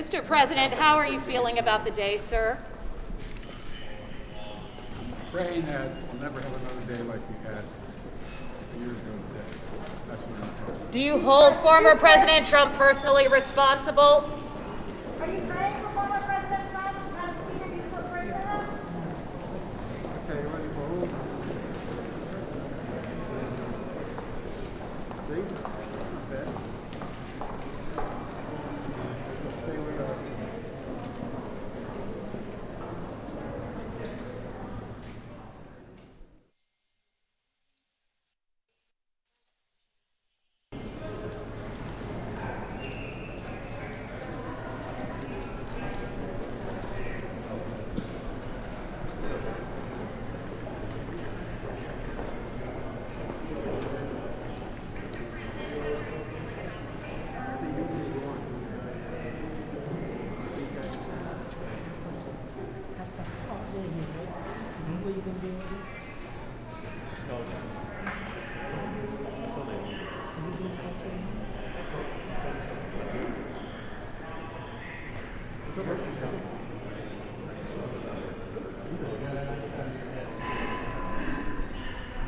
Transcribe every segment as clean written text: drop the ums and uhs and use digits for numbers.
Mr. President, how are you feeling about the day, sir? Praying that we'll never have another day like we had years ago today. That's what I'm telling you. Do you hold former President Trump personally responsible? Are you praying for former President Trump? Madam Speaker, do you still pray for him? Okay, you ready for who? See? Not bad. Stay with us.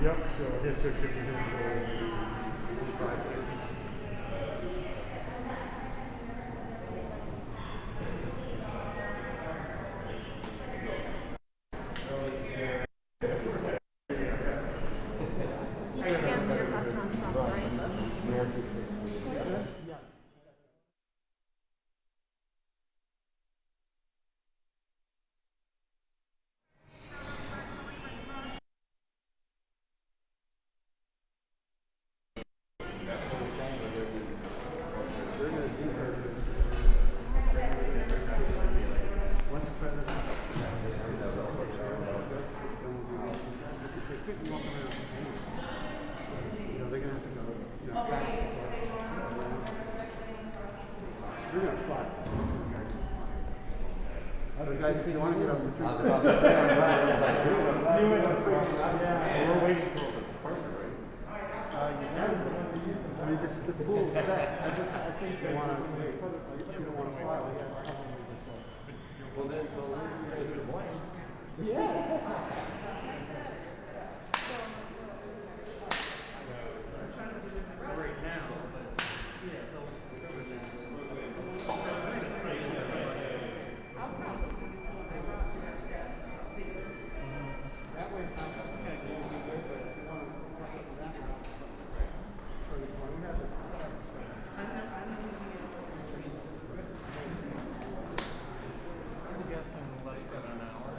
Yep, so this should be doing the 550. They're gonna have to go, back. We're gonna fly. Those guys, if you want to get up to 3 seconds. We're waiting for the department, right? I mean, the pool's set. I think you want to wait. You don't want to fly. Well, then, you guys do the blank. Right now, but I'm guessing less than an hour.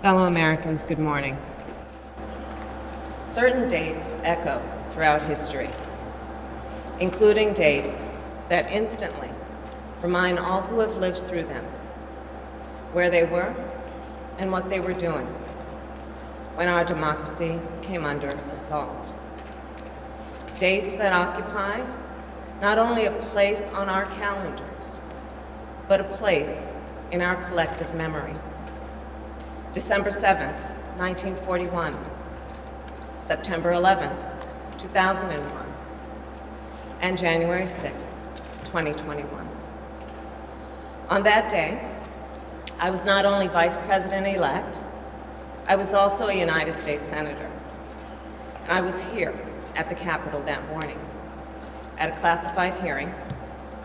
Fellow Americans, good morning. Certain dates echo throughout history, including dates that instantly remind all who have lived through them where they were and what they were doing when our democracy came under assault. Dates that occupy not only a place on our calendars, but a place in our collective memory. December 7th, 1941, September 11th, 2001, and January 6th, 2021. On that day, I was not only Vice President-elect, I was also a United States Senator. And I was here at the Capitol that morning at a classified hearing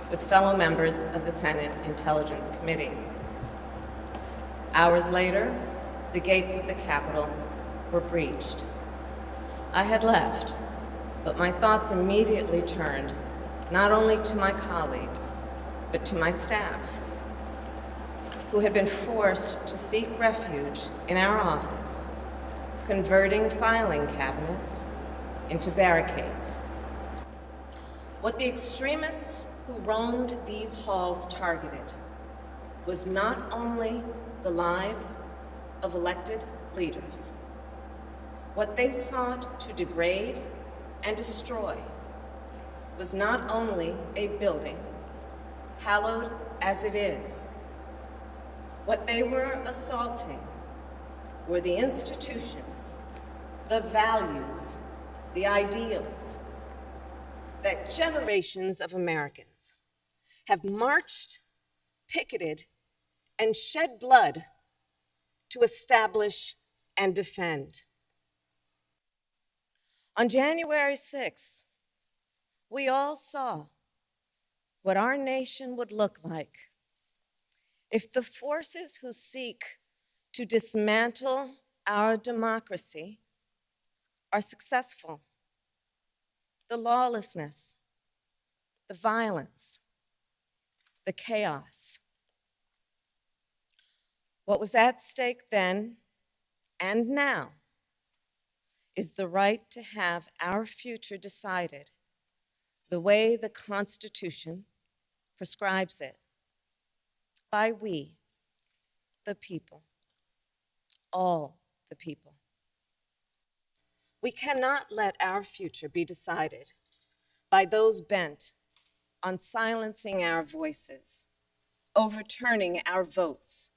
with fellow members of the Senate Intelligence Committee. Hours later, the gates of the Capitol were breached. I had left, but my thoughts immediately turned not only to my colleagues, but to my staff, who had been forced to seek refuge in our office, converting filing cabinets into barricades. What the extremists who roamed these halls targeted was not only the lives of elected leaders. What they sought to degrade and destroy was not only a building, hallowed as it is. What they were assaulting were the institutions, the values, the ideals that generations of Americans have marched, picketed, and shed blood to establish and defend. On January 6th, we all saw what our nation would look like if the forces who seek to dismantle our democracy are successful. The lawlessness, the violence, the chaos. What was at stake then and now is the right to have our future decided the way the Constitution prescribes it, by we, the people, all the people. We cannot let our future be decided by those bent on silencing our voices, overturning our votes,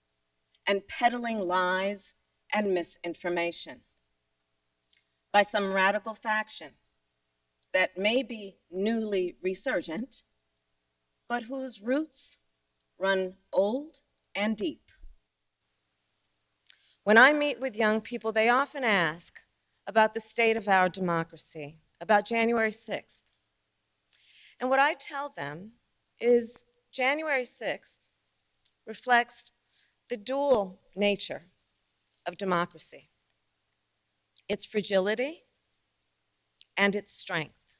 and peddling lies and misinformation, by some radical faction that may be newly resurgent, but whose roots run old and deep. When I meet with young people, they often ask about the state of our democracy, about January 6th. And what I tell them is January 6th reflects the dual nature of democracy, its fragility and its strength.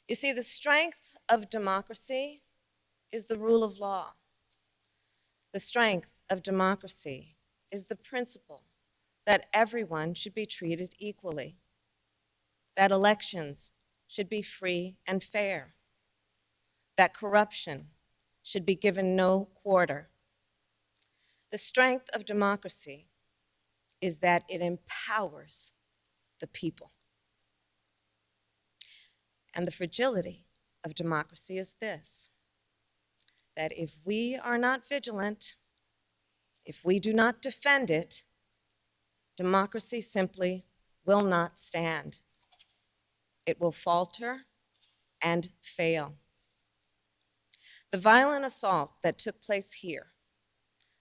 You see, the strength of democracy is the rule of law. The strength of democracy is the principle that everyone should be treated equally, that elections should be free and fair, that corruption should be given no quarter. The strength of democracy is that it empowers the people. And the fragility of democracy is this, that if we are not vigilant, if we do not defend it, democracy simply will not stand. It will falter and fail. The violent assault that took place here,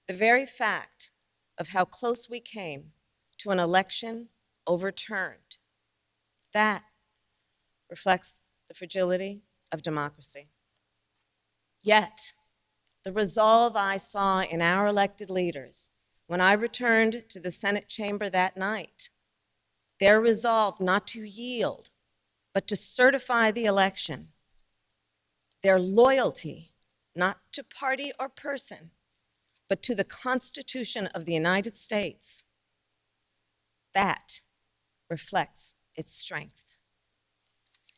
the very fact of how close we came to an election overturned, that reflects the fragility of democracy. Yet, the resolve I saw in our elected leaders when I returned to the Senate chamber that night, their resolve not to yield, but to certify the election, their loyalty, not to party or person, but to the Constitution of the United States. That reflects its strength.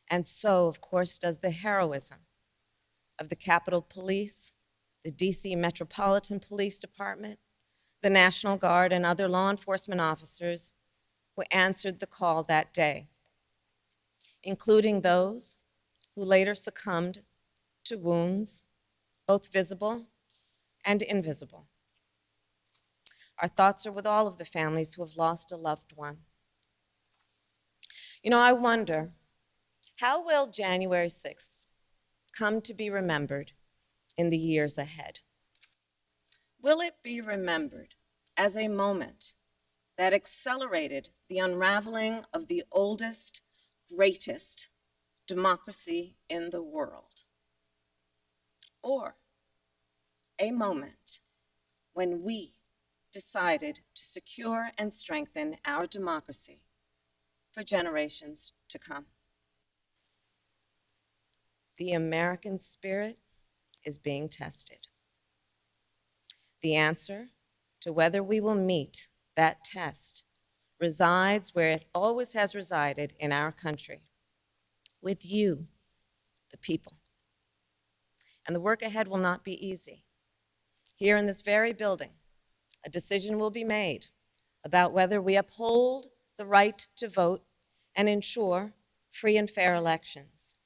And so, of course, does the heroism of the Capitol Police, the DC Metropolitan Police Department, the National Guard, and other law enforcement officers who answered the call that day, including those who later succumbed to wounds, both visible and invisible. Our thoughts are with all of the families who have lost a loved one. You know, I wonder, how will January 6th come to be remembered in the years ahead? Will it be remembered as a moment that accelerated the unraveling of the oldest, greatest democracy in the world? Or a moment when we decided to secure and strengthen our democracy for generations to come? The American spirit is being tested. The answer to whether we will meet that test resides where it always has resided in our country, with you, the people. And the work ahead will not be easy. Here in this very building, a decision will be made about whether we uphold the right to vote and ensure free and fair elections.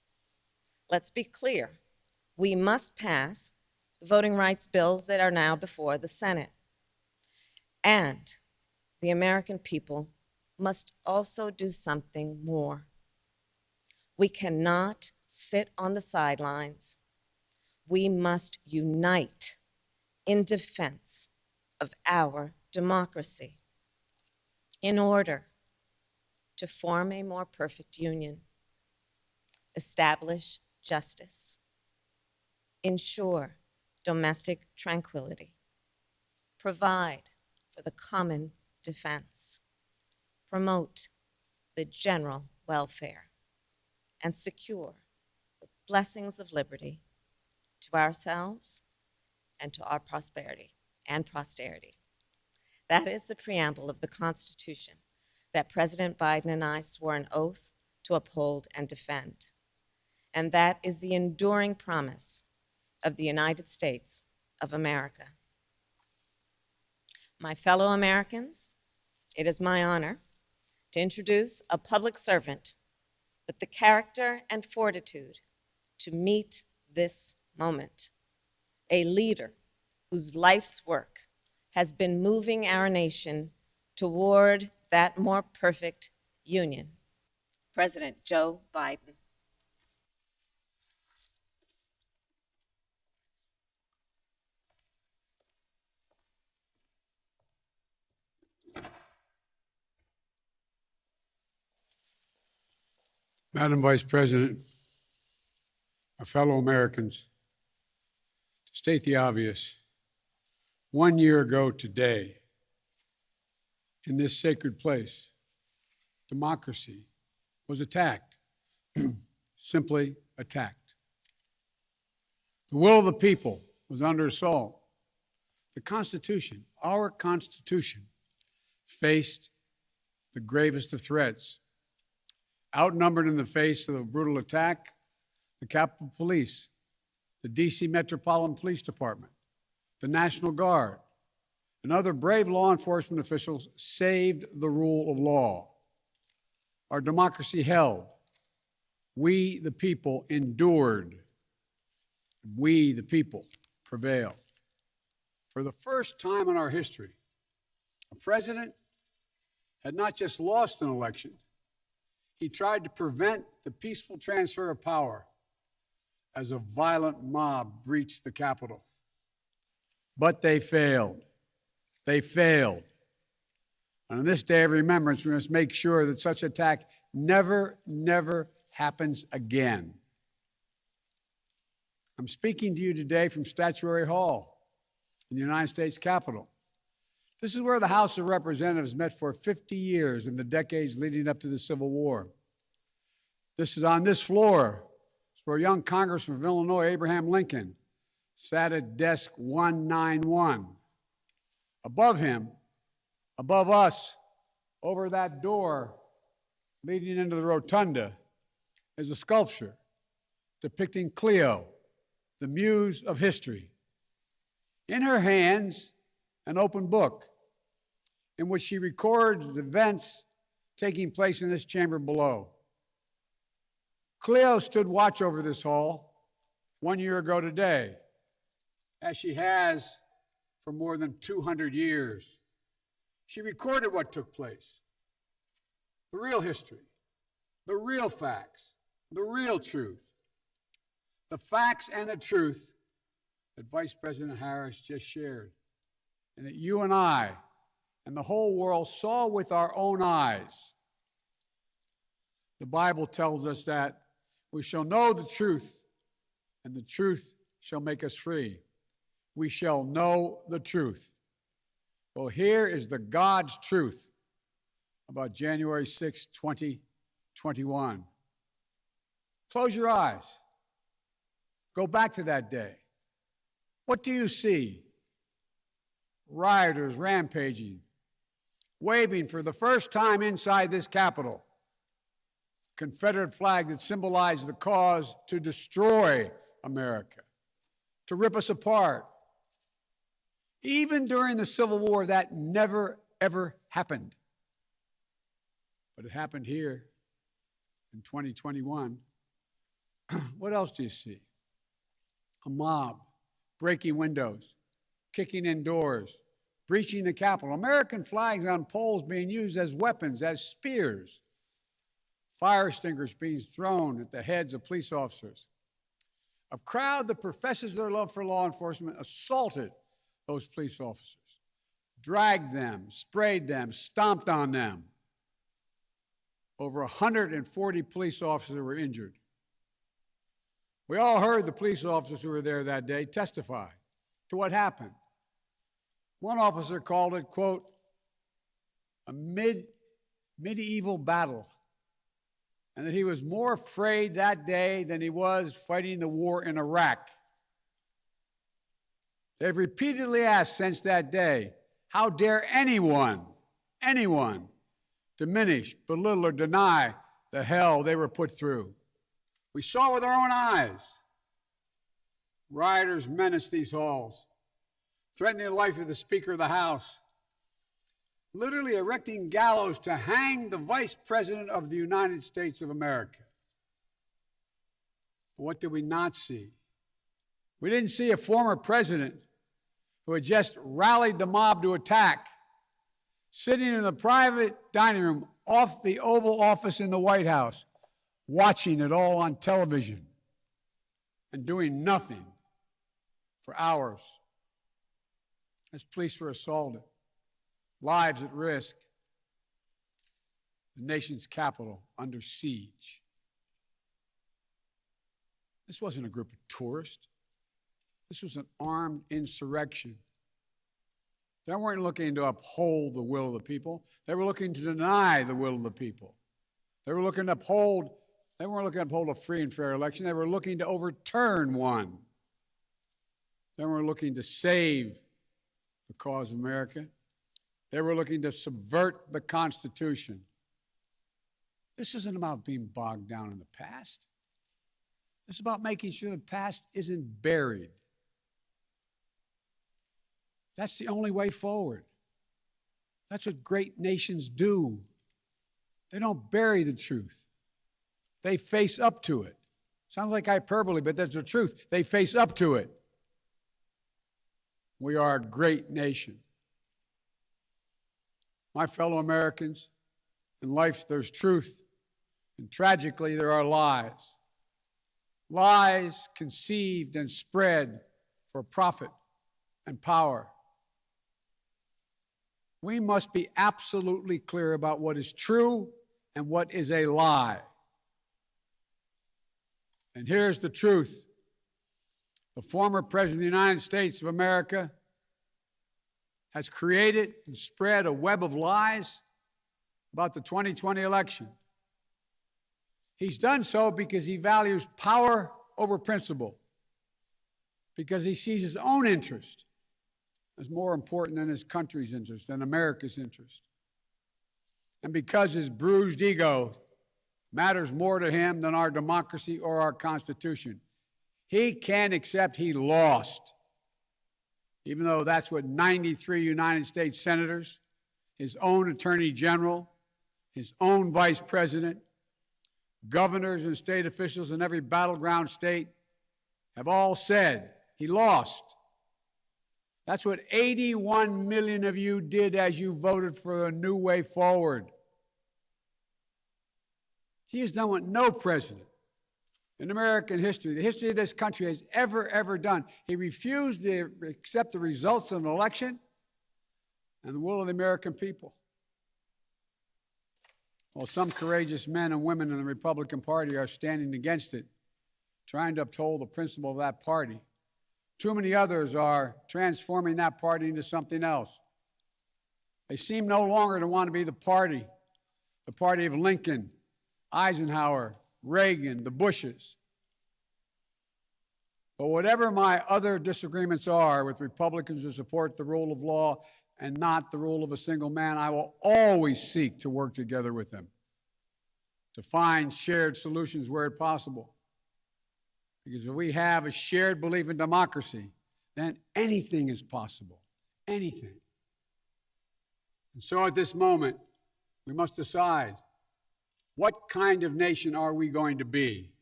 Let's be clear, we must pass the voting rights bills that are now before the Senate. And the American people must also do something more. We cannot sit on the sidelines. We must unite in defense of our democracy in order to form a more perfect union, establish justice, ensure domestic tranquility, provide for the common defense, promote the general welfare, and secure the blessings of liberty to ourselves and to our prosperity and posterity. That is the preamble of the Constitution that President Biden and I swore an oath to uphold and defend. And that is the enduring promise of the United States of America. My fellow Americans, it is my honor to introduce a public servant with the character and fortitude to meet this moment, a leader whose life's work has been moving our nation toward that more perfect union, President Joe Biden. Madam Vice President, my fellow Americans, to state the obvious, 1 year ago today, in this sacred place, democracy was attacked, simply attacked. The will of the people was under assault. The Constitution, our Constitution, faced the gravest of threats. Outnumbered in the face of a brutal attack, the Capitol Police, the DC Metropolitan Police Department, the National Guard, and other brave law enforcement officials saved the rule of law. Our democracy held. We, the people, endured. We, the people, prevailed. For the first time in our history, a president had not just lost an election, he tried to prevent the peaceful transfer of power as a violent mob breached the Capitol. But they failed. They failed. And on this day of remembrance, we must make sure that such attack never happens again. I'm speaking to you today from Statuary Hall in the United States Capitol. This is where the House of Representatives met for 50 years in the decades leading up to the Civil War. This is on this floor. It's where young Congressman from Illinois, Abraham Lincoln, sat at desk 191 Above him, above us, over that door leading into the rotunda, is a sculpture depicting Cleo, the muse of history. In her hands, an open book in which she records the events taking place in this chamber below. Cleo stood watch over this hall 1 year ago today, as she has for more than 200 years. She recorded what took place, the real history, the real facts, the real truth, the facts and the truth that Vice President Harris just shared, and that you and I and the whole world saw with our own eyes. The Bible tells us that we shall know the truth, and the truth shall make us free. We shall know the truth. Well, here is the God's truth about January 6, 2021. Close your eyes. Go back to that day. What do you see? Rioters rampaging, waving for the first time inside this Capitol Confederate flag that symbolized the cause to destroy America, to rip us apart. Even during the Civil War, that never, ever happened. But it happened here in 2021. What else do you see? A mob breaking windows, kicking in doors, breaching the Capitol. American flags on poles being used as weapons, as spears. Fire extinguishers being thrown at the heads of police officers. A crowd that professes their love for law enforcement assaulted those police officers, dragged them, sprayed them, stomped on them. Over 140 police officers were injured. We all heard the police officers who were there that day testify to what happened. One officer called it, quote, a medieval battle, and that he was more afraid that day than he was fighting the war in Iraq. They've repeatedly asked since that day, how dare anyone diminish, belittle, or deny the hell they were put through? We saw with our own eyes. Rioters menaced these halls, threatening the life of the Speaker of the House, literally erecting gallows to hang the Vice President of the United States of America. But what did we not see? We didn't see a former president who had just rallied the mob to attack, sitting in the private dining room off the Oval Office in the White House, watching it all on television and doing nothing for hours as police were assaulted, lives at risk, the nation's capital under siege. This wasn't a group of tourists. This was an armed insurrection. They weren't looking to uphold the will of the people. They were looking to deny the will of the people. They weren't looking to uphold a free and fair election. They were looking to overturn one. They weren't looking to save the cause of America. They were looking to subvert the Constitution. This isn't about being bogged down in the past. It's about making sure the past isn't buried. That's the only way forward. That's what great nations do. They don't bury the truth. They face up to it. Sounds like hyperbole, but that's the truth. They face up to it. We are a great nation. My fellow Americans, in life there's truth, and tragically there are lies. Lies conceived and spread for profit and power. We must be absolutely clear about what is true and what is a lie. And here's the truth. The former President of the United States of America has created and spread a web of lies about the 2020 election. He's done so because he values power over principle, because he sees his own interest is more important than his country's interest, than America's interest. And because his bruised ego matters more to him than our democracy or our Constitution, he can't accept he lost, even though that's what 93 United States senators, his own attorney general, his own vice president, governors and state officials in every battleground state have all said he lost. That's what 81 million of you did as you voted for a new way forward. He has done what no president in American history, the history of this country, has ever done. He refused to accept the results of an election and the will of the American people. While some courageous men and women in the Republican Party are standing against it, trying to uphold the principle of that party, too many others are transforming that party into something else. They seem no longer to want to be the party of Lincoln, Eisenhower, Reagan, the Bushes. But whatever my other disagreements are with Republicans who support the rule of law and not the rule of a single man, I will always seek to work together with them to find shared solutions where possible. Because if we have a shared belief in democracy, then anything is possible. Anything. And so at this moment, we must decide, what kind of nation are we going to be?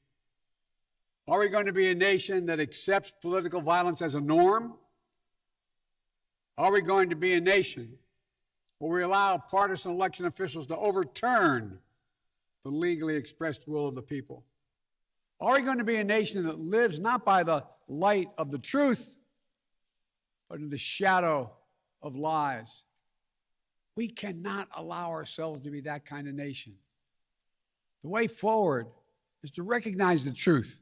Are we going to be a nation that accepts political violence as a norm? Are we going to be a nation where we allow partisan election officials to overturn the legally expressed will of the people? Are we going to be a nation that lives not by the light of the truth, but in the shadow of lies? We cannot allow ourselves to be that kind of nation. The way forward is to recognize the truth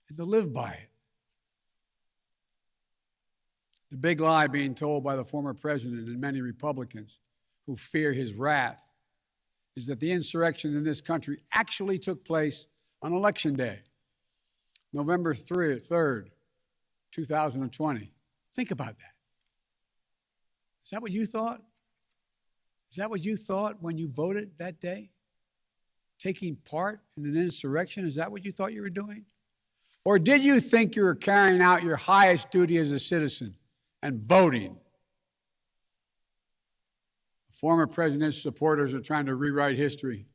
and to live by it. The big lie being told by the former president and many Republicans who fear his wrath is that the insurrection in this country actually took place on Election Day, November 3rd, 2020. Think about that. Is that what you thought? Is that what you thought when you voted that day? Taking part in an insurrection? Is that what you thought you were doing? Or did you think you were carrying out your highest duty as a citizen and voting? The former president's supporters are trying to rewrite history.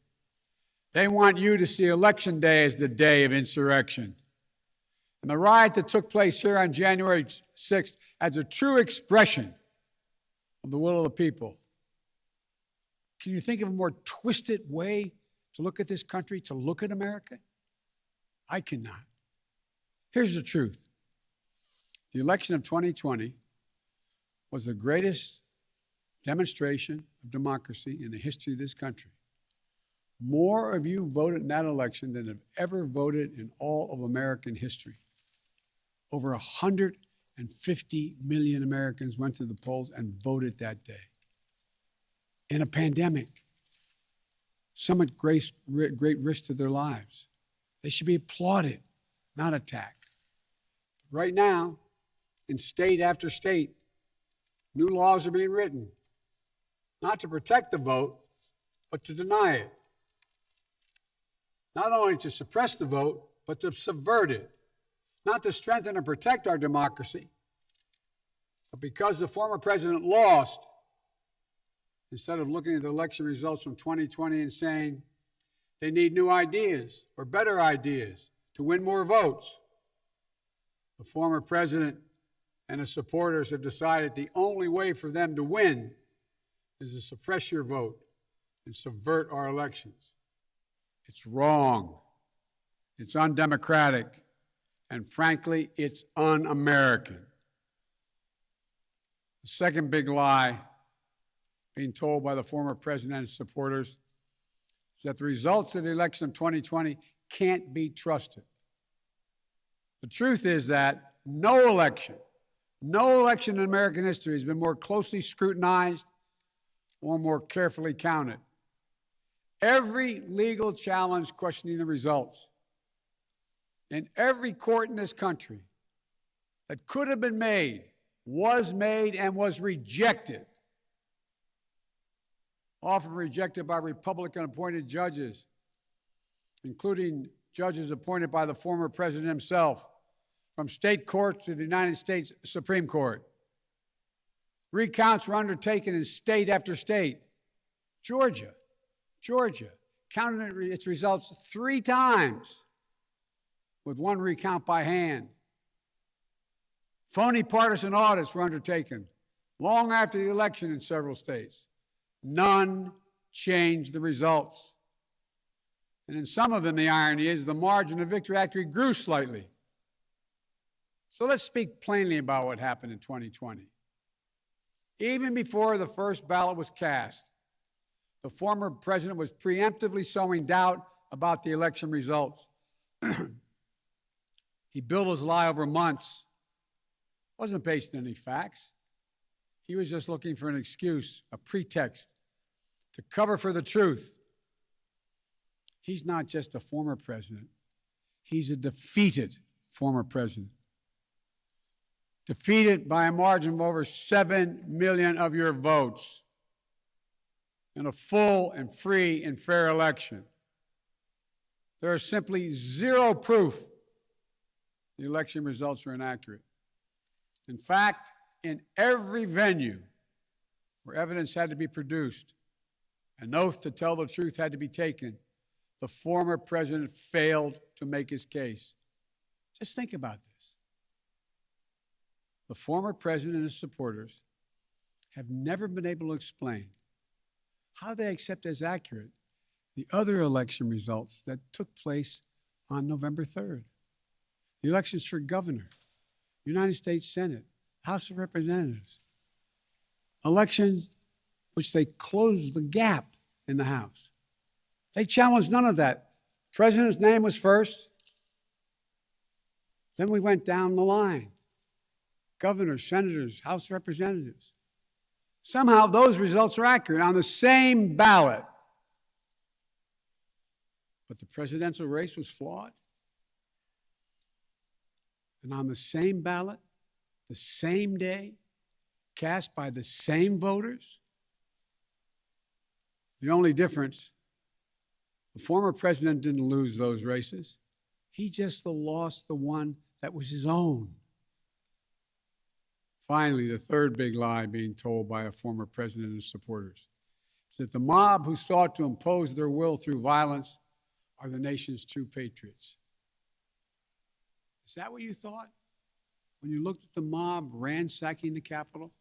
They want you to see Election Day as the day of insurrection. And the riot that took place here on January 6th as a true expression of the will of the people. Can you think of a more twisted way to look at this country, to look at America? I cannot. Here's the truth. The election of 2020 was the greatest demonstration of democracy in the history of this country. More of you voted in that election than have ever voted in all of American history. Over 150 million Americans went to the polls and voted that day. In a pandemic, some at great risk to their lives. They should be applauded, not attacked. Right now, in state after state, new laws are being written, not to protect the vote, but to deny it. Not only to suppress the vote, but to subvert it. Not to strengthen and protect our democracy, but because the former president lost, instead of looking at the election results from 2020 and saying they need new ideas or better ideas to win more votes, the former president and his supporters have decided the only way for them to win is to suppress your vote and subvert our elections. It's wrong. It's undemocratic. And frankly, it's un-American. The second big lie being told by the former president and his supporters is that the results of the election of 2020 can't be trusted. The truth is that no election in American history has been more closely scrutinized or more carefully counted. Every legal challenge questioning the results in every court in this country that could have been made was made and was rejected, often rejected by Republican-appointed judges, including judges appointed by the former president himself, from state courts to the United States Supreme Court. Recounts were undertaken in state after state. Georgia counted its results 3 times, with 1 recount by hand. Phony partisan audits were undertaken long after the election in several states. None changed the results. And in some of them, the irony is the margin of victory actually grew slightly. So let's speak plainly about what happened in 2020. Even before the first ballot was cast, the former president was preemptively sowing doubt about the election results. He built his lie over months. Wasn't based on any facts. He was just looking for an excuse, a pretext, to cover for the truth. He's not just a former president. He's a defeated former president. Defeated by a margin of over 7 million of your votes in a full and free and fair election. There is simply zero proof the election results were inaccurate. In fact, in every venue where evidence had to be produced, an oath to tell the truth had to be taken, the former president failed to make his case. Just think about this. The former president and his supporters have never been able to explain how they accept as accurate the other election results that took place on November 3rd. The elections for governor, United States Senate, House of Representatives. Elections which they closed the gap in the House. They challenged none of that. The president's name was first. Then we went down the line. Governors, senators, House of Representatives. Somehow those results are accurate on the same ballot. But the presidential race was flawed. And on the same ballot, the same day, cast by the same voters, the only difference, the former president didn't lose those races. He just lost the one that was his own. Finally, the third big lie being told by a former president and his supporters is that the mob who sought to impose their will through violence are the nation's true patriots. Is that what you thought when you looked at the mob ransacking the Capitol,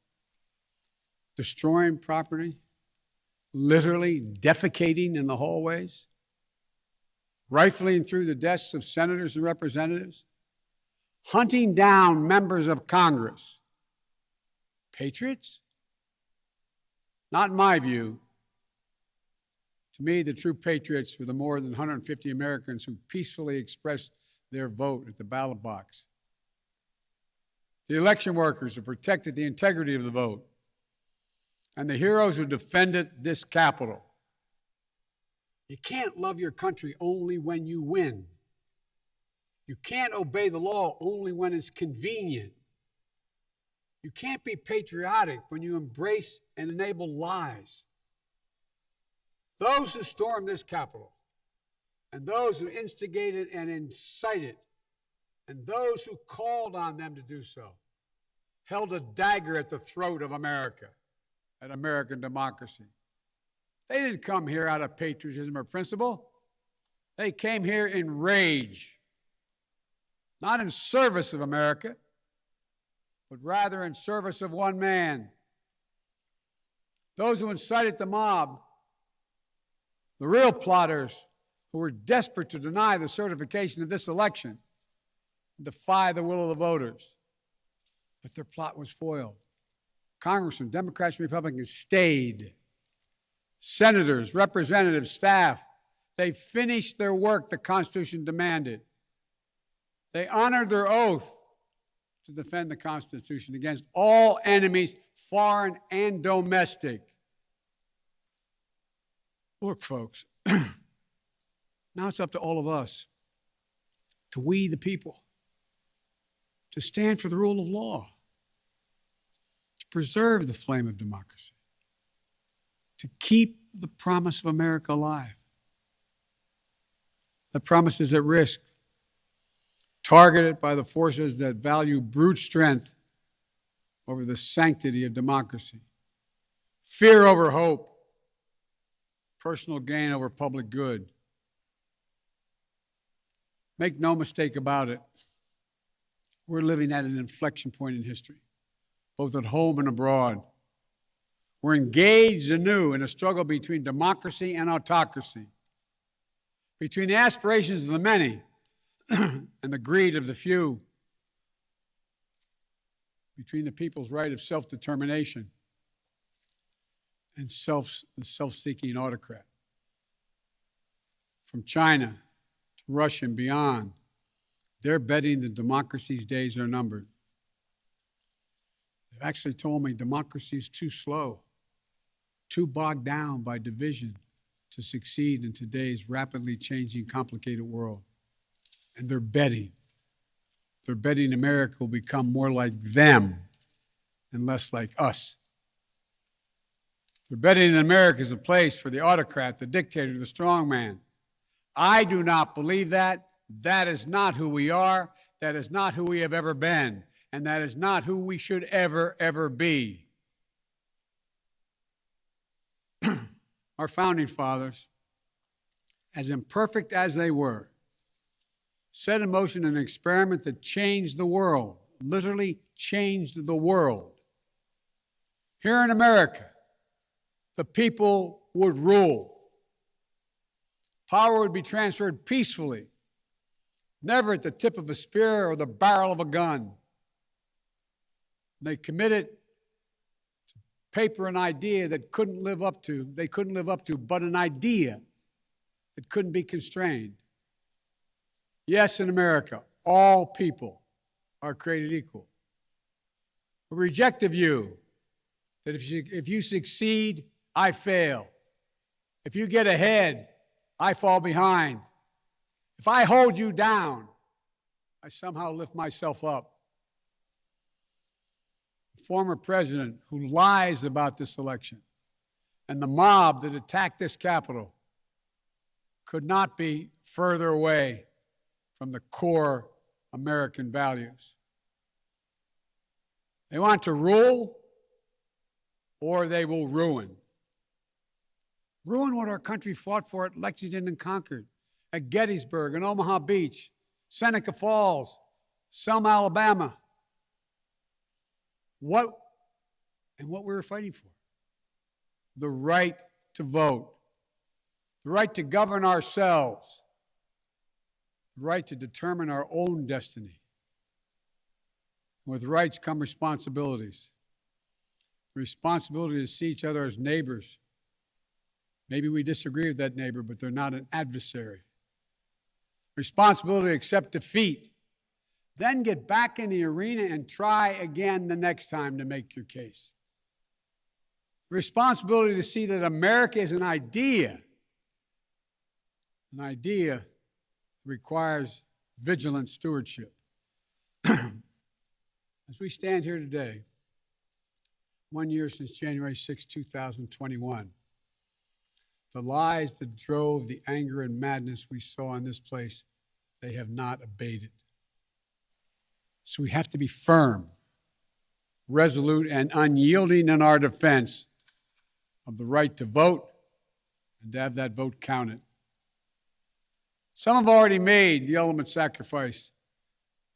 destroying property, literally defecating in the hallways, rifling through the desks of senators and representatives, hunting down members of Congress? Patriots? Not in my view. To me, the true patriots were the more than 150 Americans who peacefully expressed their vote at the ballot box. The election workers who protected the integrity of the vote. And the heroes who defended this Capitol. You can't love your country only when you win. You can't obey the law only when it's convenient. You can't be patriotic when you embrace and enable lies. Those who stormed this Capitol, and those who instigated and incited, and those who called on them to do so, held a dagger at the throat of America, at American democracy. They didn't come here out of patriotism or principle. They came here in rage, not in service of America, but rather in service of one man. Those who incited the mob, the real plotters who were desperate to deny the certification of this election, and defy the will of the voters. But their plot was foiled. Congressmen, Democrats, and Republicans stayed. Senators, representatives, staff, they finished their work the Constitution demanded. They honored their oath to defend the Constitution against all enemies, foreign and domestic. Look, folks, now it's up to all of us, to we the people, to stand for the rule of law, preserve the flame of democracy, to keep the promise of America alive. That promise is at risk, targeted by the forces that value brute strength over the sanctity of democracy, fear over hope, personal gain over public good. Make no mistake about it, we're living at an inflection point in history, both at home and abroad. We're engaged anew in a struggle between democracy and autocracy, between the aspirations of the many and the greed of the few, between the people's right of self-determination and the self-seeking autocrat. From China to Russia and beyond, they're betting that democracy's days are numbered. They've actually told me democracy is too slow, too bogged down by division to succeed in today's rapidly changing, complicated world. And they're betting. They're betting America will become more like them and less like us. They're betting that America is a place for the autocrat, the dictator, the strongman. I do not believe that. That is not who we are. That is not who we have ever been. And that is not who we should ever, ever be. Our founding fathers, as imperfect as they were, set in motion an experiment that changed the world, literally changed the world. Here in America, the people would rule. Power would be transferred peacefully, never at the tip of a spear or the barrel of a gun. They committed to paper an idea that they couldn't live up to, but an idea that couldn't be constrained. Yes, in America, all people are created equal. We reject the view that if you succeed, I fail. If you get ahead, I fall behind. If I hold you down, I somehow lift myself up. The former president who lies about this election and the mob that attacked this Capitol could not be further away from the core American values. They want to rule, or they will ruin. Ruin what our country fought for at Lexington and Concord, at Gettysburg and Omaha Beach, Seneca Falls, Selma, Alabama. What we were fighting for? The right to vote, the right to govern ourselves, the right to determine our own destiny. With rights come responsibilities. The responsibility to see each other as neighbors. Maybe we disagree with that neighbor, but they're not an adversary. Responsibility to accept defeat. Then get back in the arena and try again the next time to make your case. Responsibility to see that America is an idea. An idea requires vigilant stewardship. As we stand here today, 1 year since January 6, 2021, the lies that drove the anger and madness we saw in this place, they have not abated. So we have to be firm, resolute, and unyielding in our defense of the right to vote and to have that vote counted. Some have already made the ultimate sacrifice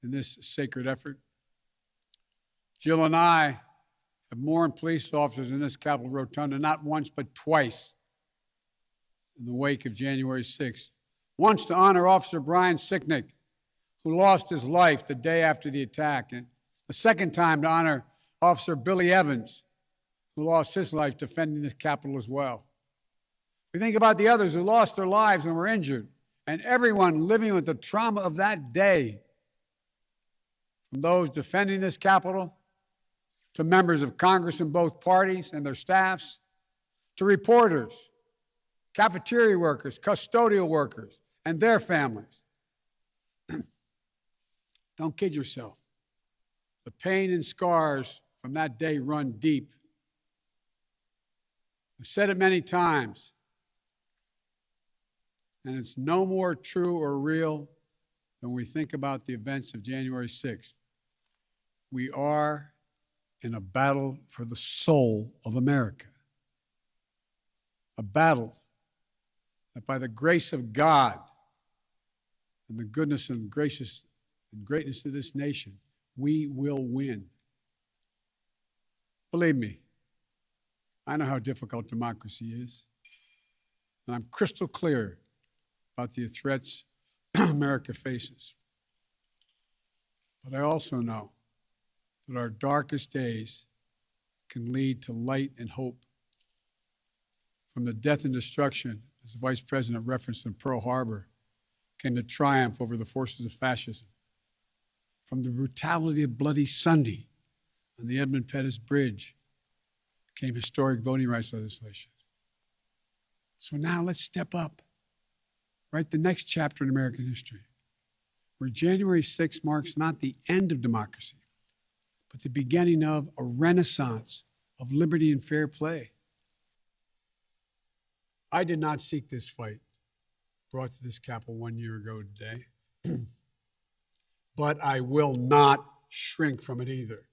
in this sacred effort. Jill and I have mourned police officers in this Capitol Rotunda not once but twice in the wake of January 6th. Once to honor Officer Brian Sicknick, who lost his life the day after the attack, and the second time to honor Officer Billy Evans, who lost his life defending this Capitol as well. We think about the others who lost their lives and were injured, and everyone living with the trauma of that day, from those defending this Capitol to members of Congress in both parties and their staffs, to reporters, cafeteria workers, custodial workers, and their families. Don't kid yourself. The pain and scars from that day run deep. I've said it many times, and it's no more true or real than we think about the events of January 6th. We are in a battle for the soul of America. A battle that by the grace of God and the goodness and greatness of this nation, we will win. Believe me, I know how difficult democracy is, and I'm crystal clear about the threats America faces. But I also know that our darkest days can lead to light and hope. From the death and destruction, as the Vice President referenced in Pearl Harbor, came the triumph over the forces of fascism. From the brutality of Bloody Sunday on the Edmund Pettus Bridge came historic voting rights legislation. So now let's step up, write the next chapter in American history, where January 6th marks not the end of democracy, but the beginning of a renaissance of liberty and fair play. I did not seek this fight brought to this Capitol 1 year ago today, but I will not shrink from it either.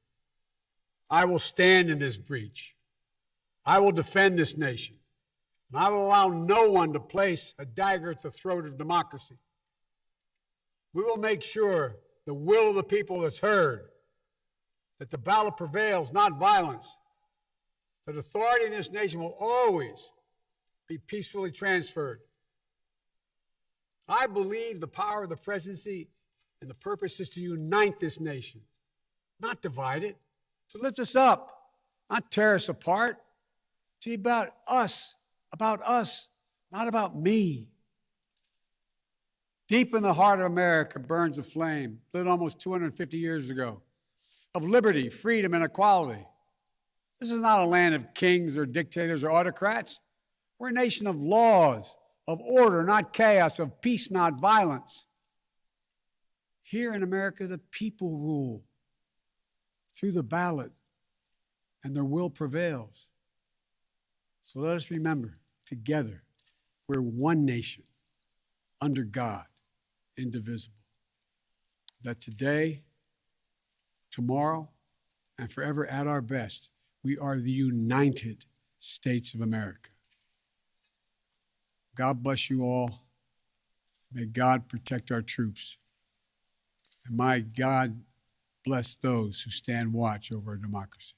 I will stand in this breach. I will defend this nation, and I will allow no one to place a dagger at the throat of democracy. We will make sure the will of the people is heard, that the ballot prevails, not violence, that authority in this nation will always be peacefully transferred. I believe the power of the presidency and the purpose is to unite this nation, not divide it, to lift us up, not tear us apart, to be about us, not about me. Deep in the heart of America burns a flame, lit almost 250 years ago, of liberty, freedom, and equality. This is not a land of kings or dictators or autocrats. We're a nation of laws, of order, not chaos, of peace, not violence. Here in America, the people rule through the ballot, and their will prevails. So let us remember, together, we're one nation, under God, indivisible. That today, tomorrow, and forever at our best, we are the United States of America. God bless you all. May God protect our troops. And may God bless those who stand watch over our democracy.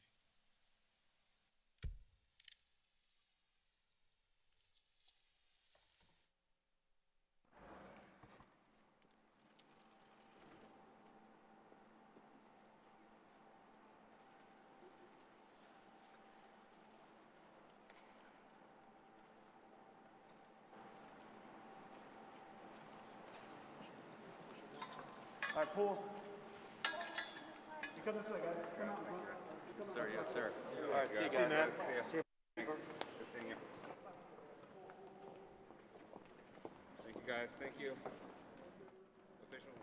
All right, Paul. You come this way, guys. Come on. Sir, yes, sir. All right, see you guys. See you. Good seeing you. Thank you, guys. Thank you. Official.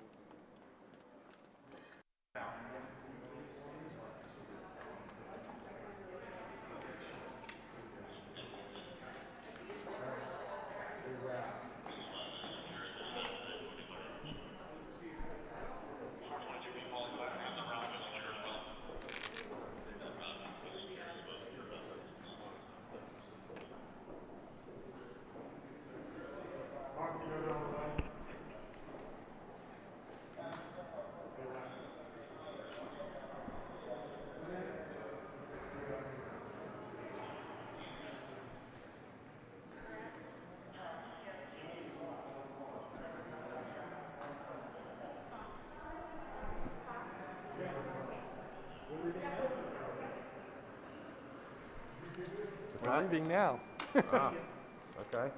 We're leaving now. Ah, okay.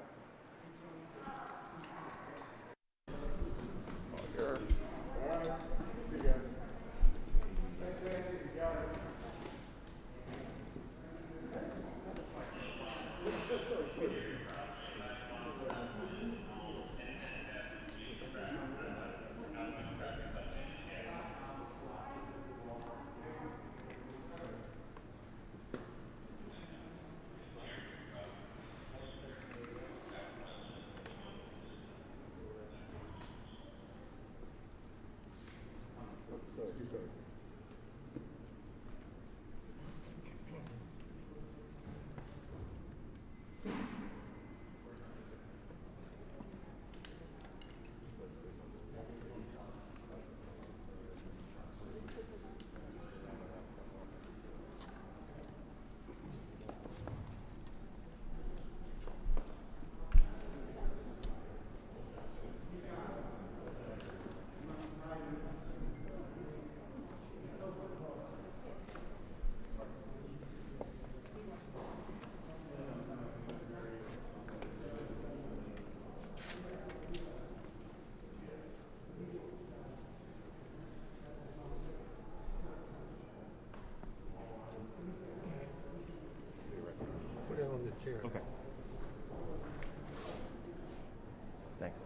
the chair. Okay. Thanks.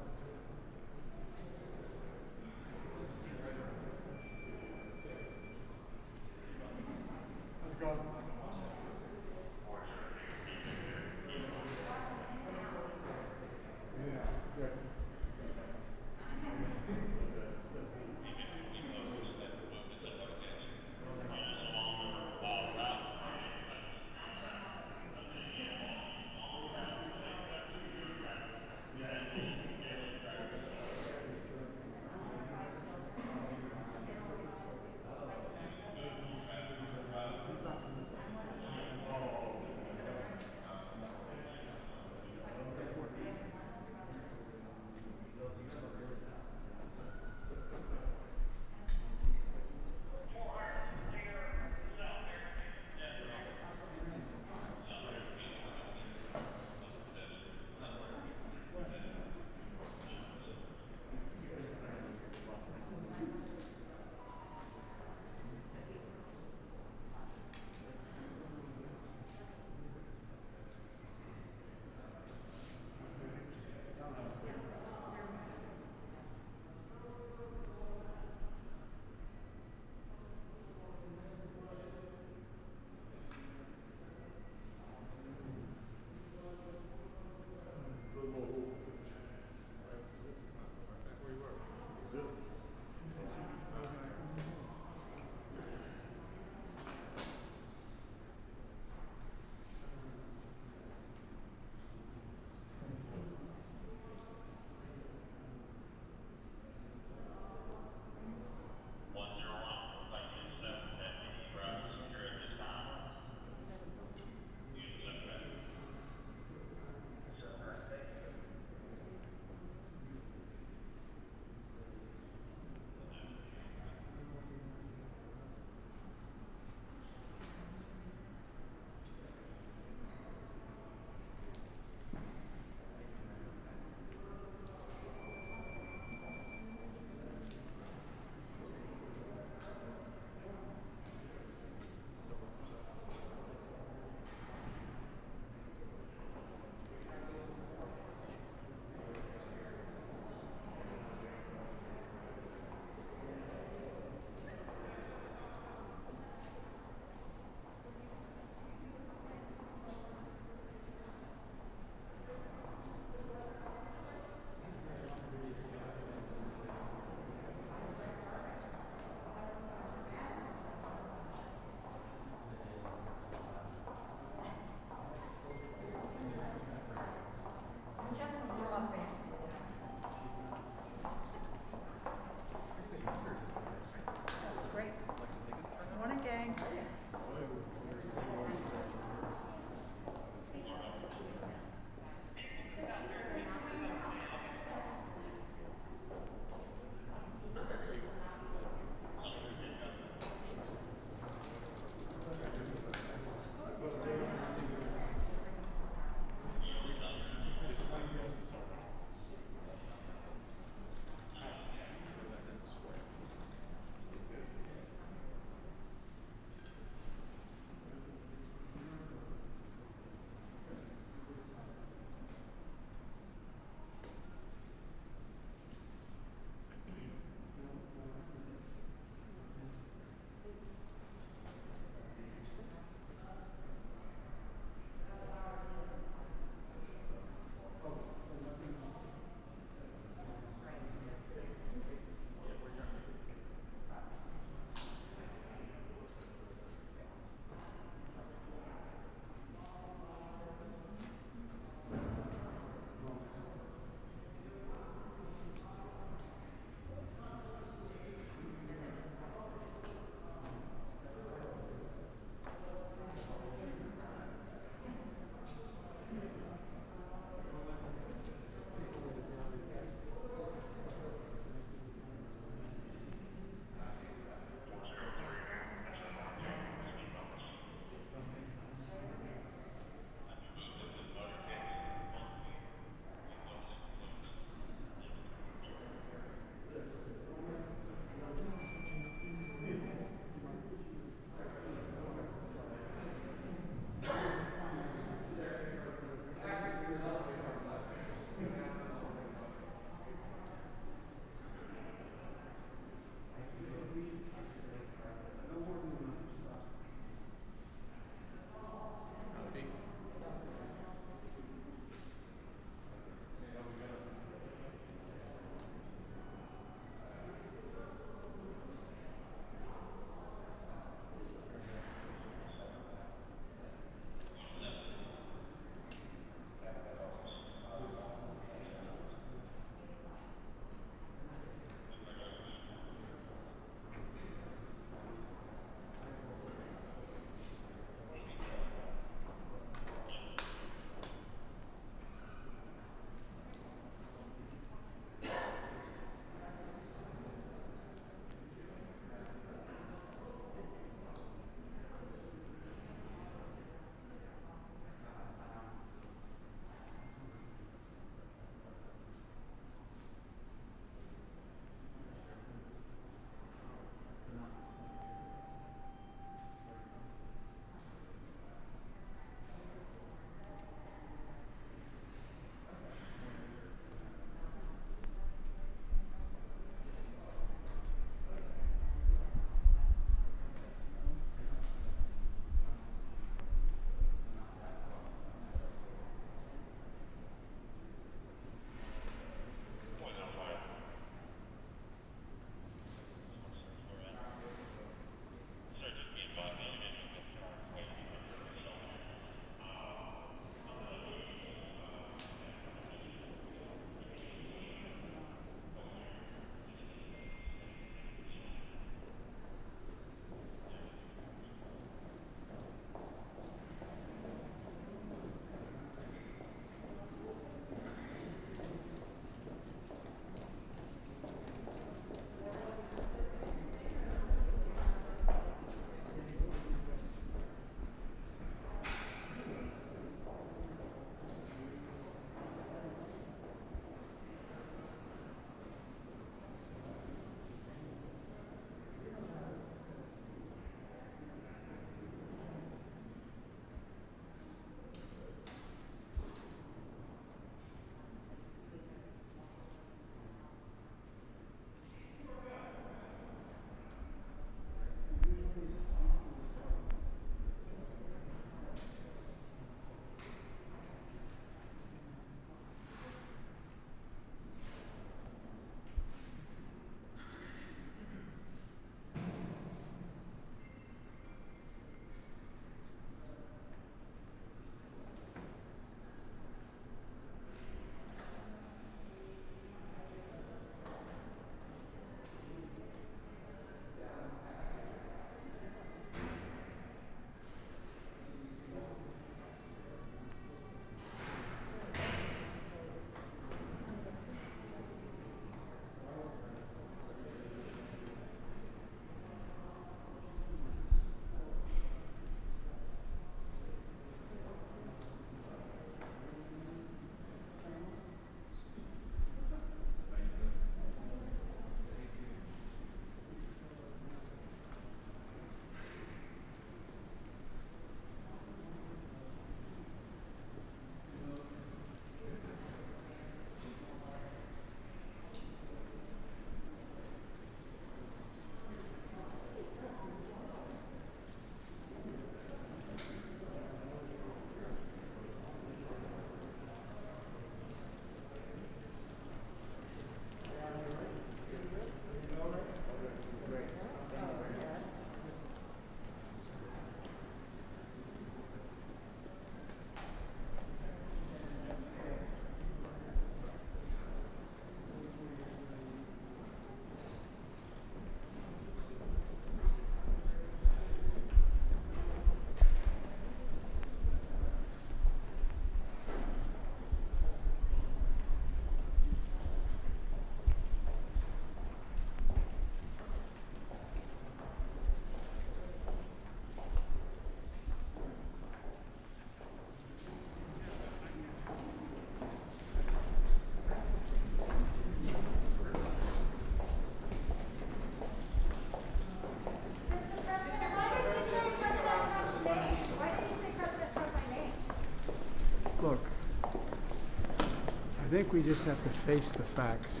think we just have to face the facts.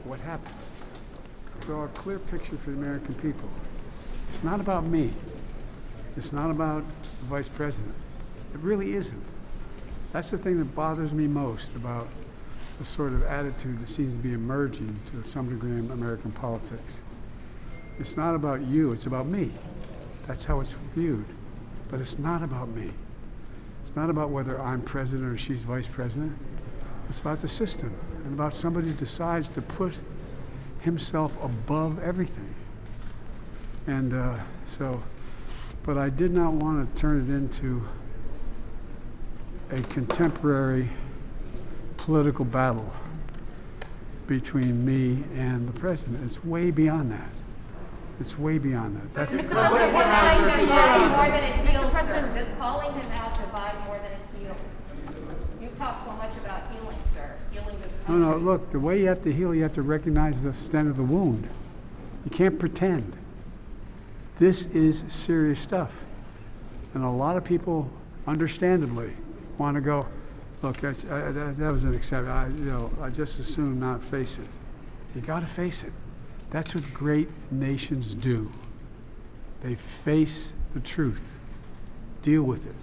What happens? Draw a clear picture for the American people. It's not about me. It's not about the vice president. It really isn't. That's the thing that bothers me most about the sort of attitude that seems to be emerging to some degree in American politics. It's not about you, it's about me. That's how it's viewed. But it's not about me. It's not about whether I'm president or she's vice president. It's about the system and about somebody who decides to put himself above everything. And but I did not want to turn it into a contemporary political battle between me and the president. It's way beyond that. It's way beyond that. That's Mr. President, what's calling him out more than it heals, sir? Does calling him out divide more than it heals? You've talked so much about healing, sir. Healing this country. No, look, the way you have to heal, you have to recognize the extent of the wound. You can't pretend. This is serious stuff. And a lot of people, understandably, want to go, look, that was an exception. I just as soon not face it. You got to face it. That's what great nations do. They face the truth, deal with it,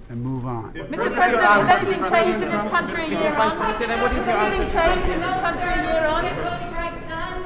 and move on. Mr. President, has anything changed in this country a year on? President, what is your answer Has to anything changed in this country a year on? Voting rights done?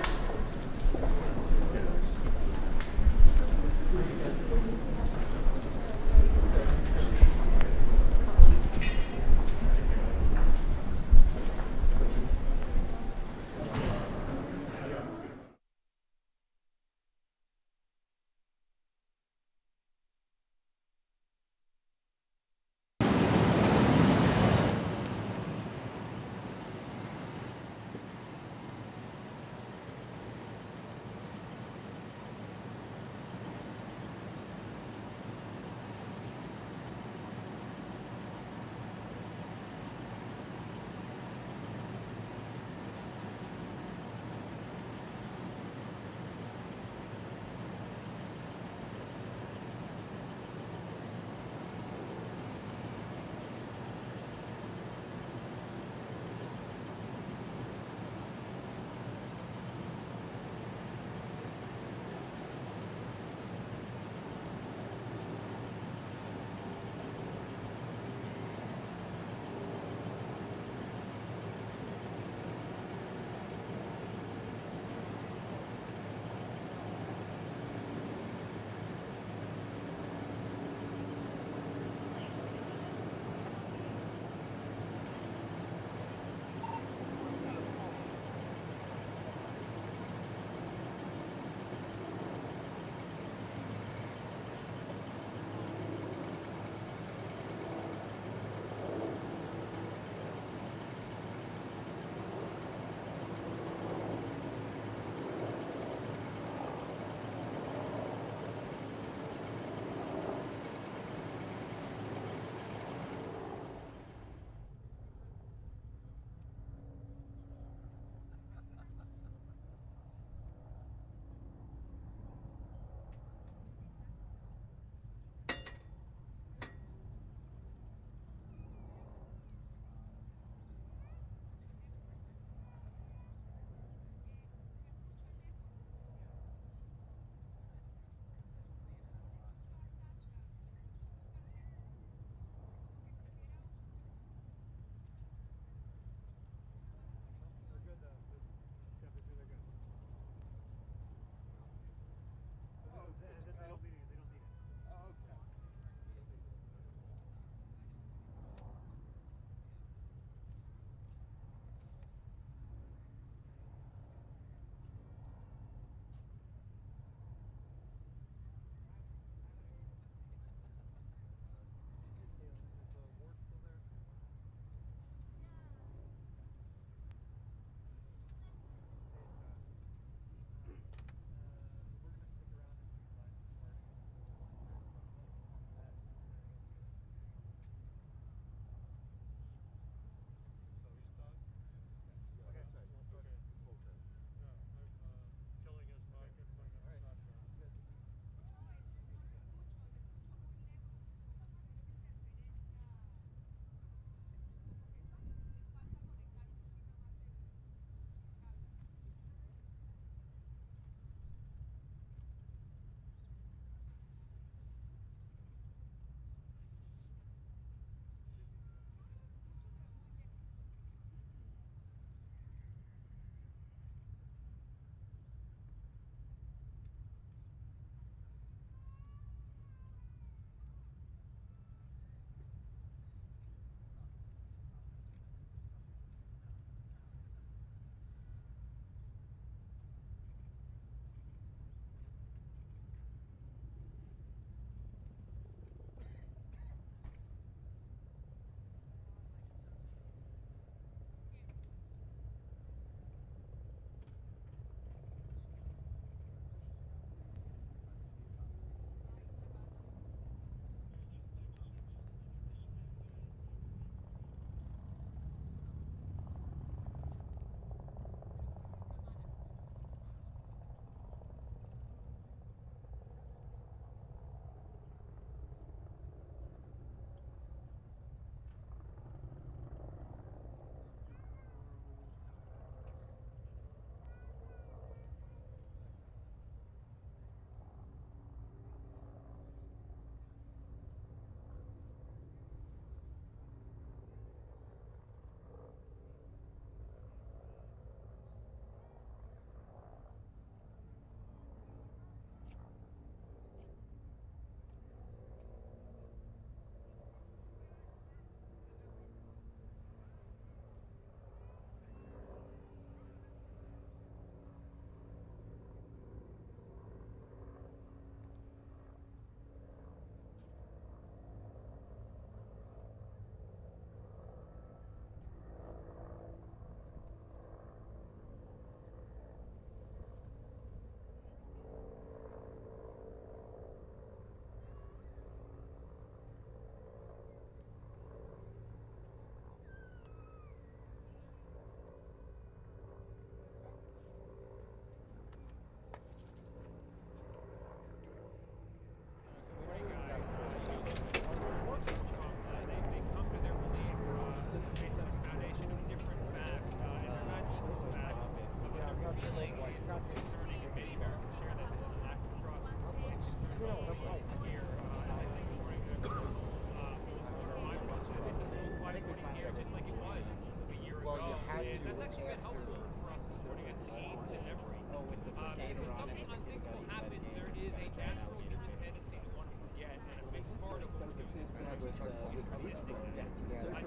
actually been helpful for us this morning as an aid to every. Because when something unthinkable happens, there is a natural human tendency to want to forget, and a big part of what we're doing this morning is revisiting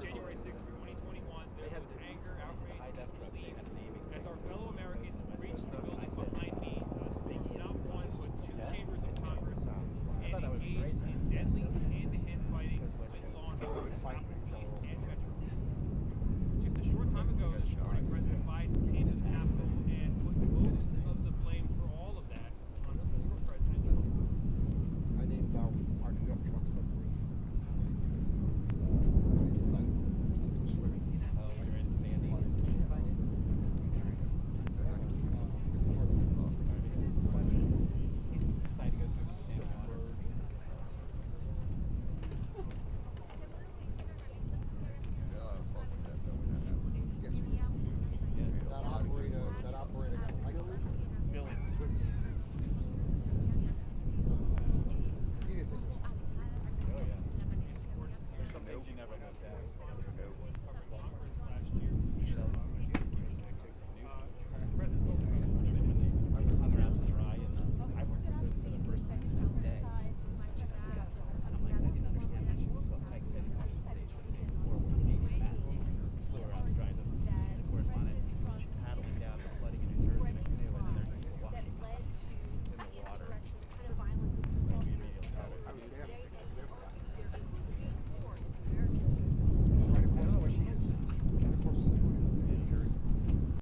January 6th, 2021. There was anger, outrage,